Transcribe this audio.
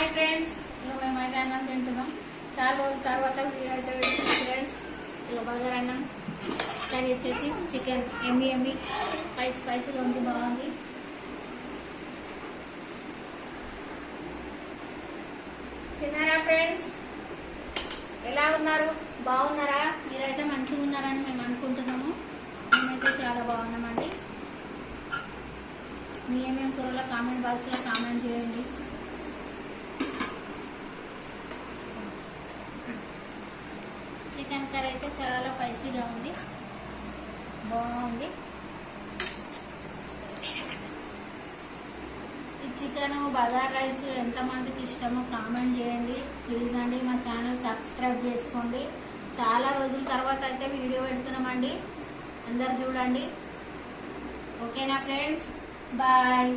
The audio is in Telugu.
హాయ్ ఫ్రెండ్స్, ఇక మేమైతే అన్నం తింటున్నాం. చాలా రోజుల తర్వాత వీడియో అయితే పెడుతున్నాం ఫ్రెండ్స్. ఇక బగారా అన్నం కర్రీ వచ్చేసి చికెన్ ఎమ్మి స్పైసీగా ఉంది, బాగుంది. తిన్నారా ఫ్రెండ్స్? ఎలా ఉన్నారు? బాగున్నారా? మీరైతే మంచిగా ఉన్నారని మేము అనుకుంటున్నాము. మేమైతే చాలా బాగున్నామండి. మీ ఏమేమి కూరలో కామెంట్ బాక్స్లో కామెంట్ చేయండి. చికెన్ కర్రీ అయితే చాలా స్పైసీగా ఉంది, బాగుంది. ఈ చికెన్ బగారా రైస్ ఎంతమందికి ఇష్టమో కామెంట్ చేయండి ప్లీజ్ అండి. మా ఛానల్ సబ్స్క్రైబ్ చేసుకోండి. చాలా రోజుల తర్వాత అయితే వీడియో పెడుతున్నామండి, అందరు చూడండి. ఓకేనా ఫ్రెండ్స్? బాయ్.